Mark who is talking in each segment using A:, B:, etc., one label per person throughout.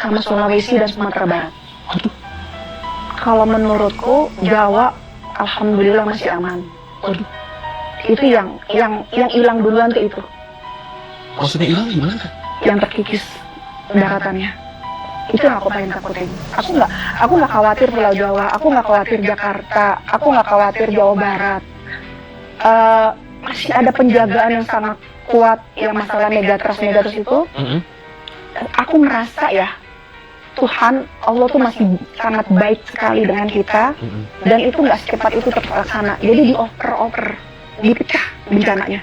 A: sama Sulawesi dan Sumatera Barat.
B: Aduh.
A: Kalau menurutku Jawa alhamdulillah masih aman.
B: Waduh.
A: Itu yang hilang duluan tuh itu,
B: Maksudnya hilang gimana?
A: yang terkikis daratannya. Itu yang aku paling takutin. Aku nggak khawatir Pulau Jawa, aku nggak khawatir Jakarta, aku nggak khawatir Jawa Barat. Masih ada penjagaan yang sangat kuat yang masalah megatrust itu. Aku merasa ya Tuhan Allah tuh masih sangat baik sekali dengan kita, dan itu nggak secepat itu terlaksana. Jadi dioper, dipecah bencananya.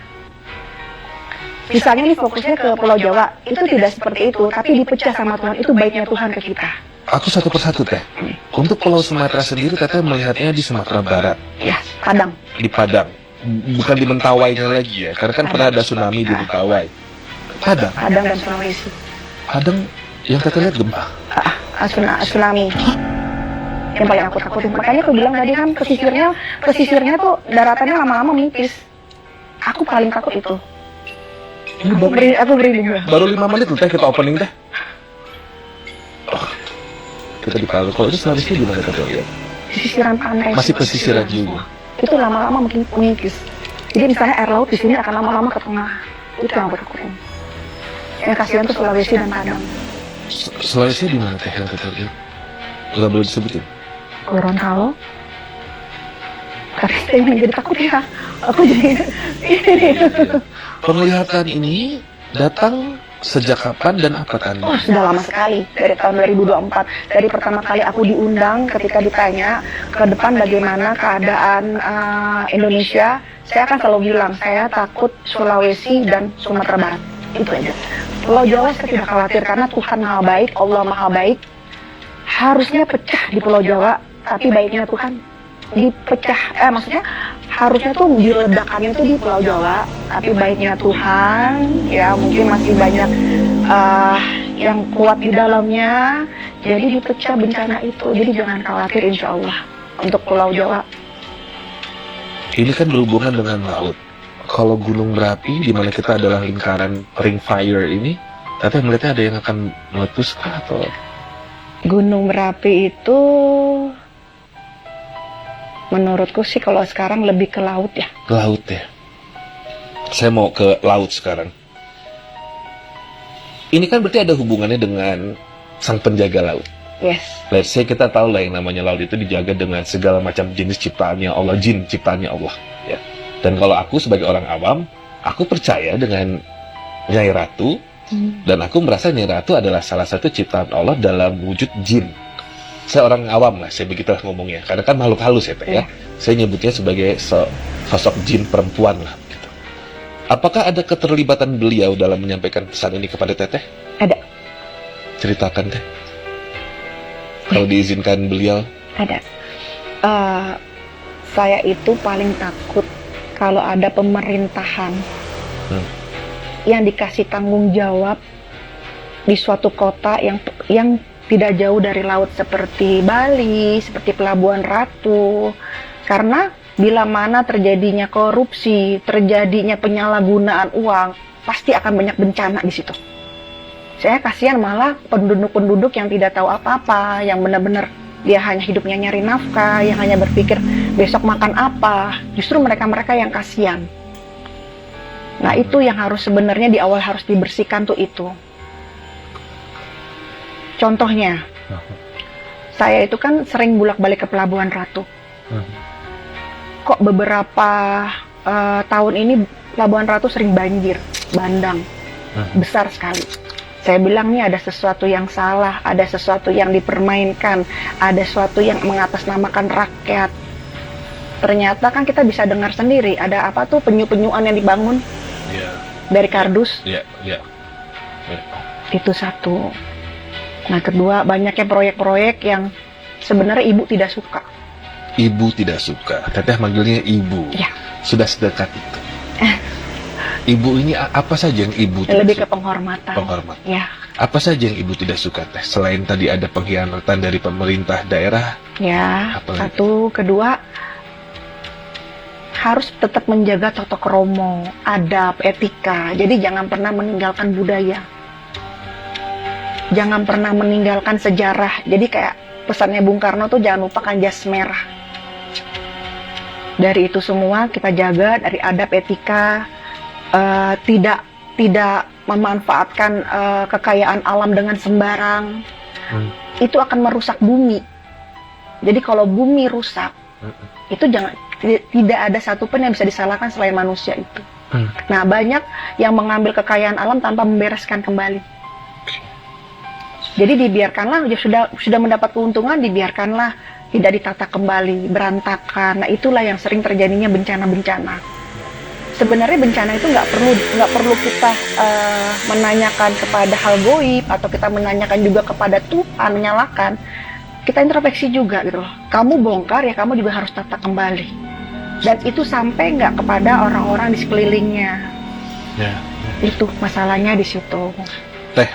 A: Misalnya nih fokusnya ke Pulau Jawa, itu tidak seperti itu, tapi dipecah sama Tuhan. Itu baiknya Tuhan ke kita.
B: Aku satu persatu teh. Untuk Pulau Sumatera sendiri teteh melihatnya di Sumatera Barat,
A: Ya, Padang.
B: di Padang. Bukan di Mentawainya lagi ya, karena kan pernah ada tsunami di Mentawai. Padang.
A: Padang dan Sulawesi.
B: Padang yang teteh lihat gempa.
A: Tsunami. Yang paling aku takutin. Makanya aku bilang tadi kan pesisirnya tuh daratannya lama-lama menipis. Aku paling takut itu.
B: Ini
A: Aku berlindung.
B: baru 5 menit loh teh kita opening teh. Oh, kita di Palu. Kalau itu Sulawesi gimana teh ya?
A: Pesisiran pantai.
B: Masih pesisiran juga.
A: Itu lama-lama makin menipis. Jadi misalnya air laut di sini akan lama-lama ke tengah. Itu yang aku takutin. Yang kasihan tuh Sulawesi dan Padang.
B: Sulawesi di mana teh yang teteh lihat? Nggak boleh disebutin.
A: Gorontalo. Karena saya yang jadi takut ya. Aku jadi
B: Penglihatan ini datang sejak kapan dan apa tanda?
A: Oh, sudah lama sekali, dari tahun 2024. Dari pertama kali aku diundang ketika ditanya ke depan bagaimana keadaan Indonesia, saya akan selalu bilang, saya takut Sulawesi dan Sumatera Barat. Itu aja. Pulau Jawa saya tidak khawatir karena Tuhan Maha Baik, Allah Maha Baik. Harusnya pecah di Pulau Jawa, tapi baiknya Tuhan dipecah, maksudnya harusnya tuh diledakannya tuh di Pulau Jawa, tapi baiknya Tuhan ya mungkin masih banyak yang kuat di dalamnya, jadi dipecah bencana itu. Jadi jangan khawatir, insya Allah untuk Pulau Jawa.
B: Ini kan berhubungan dengan laut. Kalau gunung berapi di mana kita adalah lingkaran ring fire ini, teteh melihatnya ada yang akan meletus kah atau?
A: Gunung Merapi itu menurutku sih kalau sekarang lebih ke laut ya.
B: Ke laut ya. Saya mau ke laut sekarang. Ini kan berarti ada hubungannya dengan sang penjaga laut.
A: Yes.
B: Let's say kita tahu lah yang namanya laut itu dijaga dengan segala macam jenis ciptaannya Allah, jin ciptaannya Allah. Ya. Dan kalau aku sebagai orang awam, aku percaya dengan Nyai Ratu, dan aku merasa Nyai Ratu adalah salah satu ciptaan Allah dalam wujud jin. Saya orang awam lah, saya begitulah ngomongnya. Karena kan makhluk halus ya, Teh ya. Saya nyebutnya sebagai sosok jin perempuan lah. Gitu. Apakah ada keterlibatan beliau dalam menyampaikan pesan ini kepada Teteh?
A: Ada.
B: Ceritakan Teh. Kalau diizinkan beliau.
A: Ada. Saya itu paling takut kalau ada pemerintahan yang dikasih tanggung jawab di suatu kota yang tidak jauh dari laut seperti Bali, seperti Pelabuhan Ratu. Karena bila mana terjadinya korupsi, terjadinya penyalahgunaan uang, pasti akan banyak bencana di situ. Saya kasihan malah penduduk-penduduk yang tidak tahu apa-apa, yang benar-benar dia hanya hidupnya nyari nafkah, yang hanya berpikir besok makan apa. Justru mereka-mereka yang kasihan. Nah, itu yang harus sebenarnya di awal harus dibersihkan tuh itu. Contohnya, saya itu kan sering bolak-balik ke Pelabuhan Ratu. Kok beberapa tahun ini Pelabuhan Ratu sering banjir, bandang, besar sekali. Saya bilang nih ada sesuatu yang salah, ada sesuatu yang dipermainkan, ada sesuatu yang mengatasnamakan rakyat. Ternyata kan kita bisa dengar sendiri, ada apa tuh penyu-penyuan yang dibangun dari kardus. Itu satu. Nah, kedua, banyaknya proyek-proyek yang sebenarnya ibu tidak suka.
B: Ibu tidak suka. Teteh manggilnya ibu.
A: Ya.
B: Sudah sedekat itu. Ibu ini apa saja yang ibu tidak
A: Lebih
B: suka?
A: ke penghormatan.
B: Penghormatan.
A: Ya.
B: Apa saja yang ibu tidak suka Teh? Selain tadi ada pengkhianatan dari pemerintah daerah.
A: Ya.
B: Apalagi?
A: Satu, kedua, harus tetap menjaga tata krama, adab, etika. Jadi jangan pernah meninggalkan budaya. jangan pernah meninggalkan sejarah. Jadi kayak pesannya Bung Karno tuh jangan lupakan jas merah. Dari itu semua kita jaga, dari adab etika, tidak memanfaatkan kekayaan alam dengan sembarang. Itu akan merusak bumi. Jadi kalau bumi rusak, itu tidak ada satupun yang bisa disalahkan selain manusia itu. Nah, banyak yang mengambil kekayaan alam tanpa membereskan kembali. Jadi dibiarkanlah, sudah mendapat keuntungan, dibiarkanlah, tidak ditata kembali, berantakan. Nah, itulah yang sering terjadinya bencana-bencana. Sebenarnya bencana itu nggak perlu kita menanyakan kepada hal goib, atau kita menanyakan juga kepada Tuhan, menyalahkan. Kita introspeksi juga gitu loh. Kamu bongkar ya, kamu juga harus tata kembali. Dan itu sampai nggak kepada orang-orang di sekelilingnya.
B: Ya.
A: Itu masalahnya di situ.
B: Teh,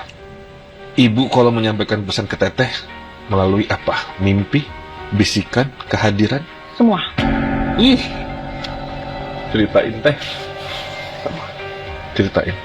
B: Ibu kalau menyampaikan pesan ke Teteh melalui apa? Mimpi, bisikan, kehadiran?
A: Semua.
B: Ceritain Teh. Ceritain.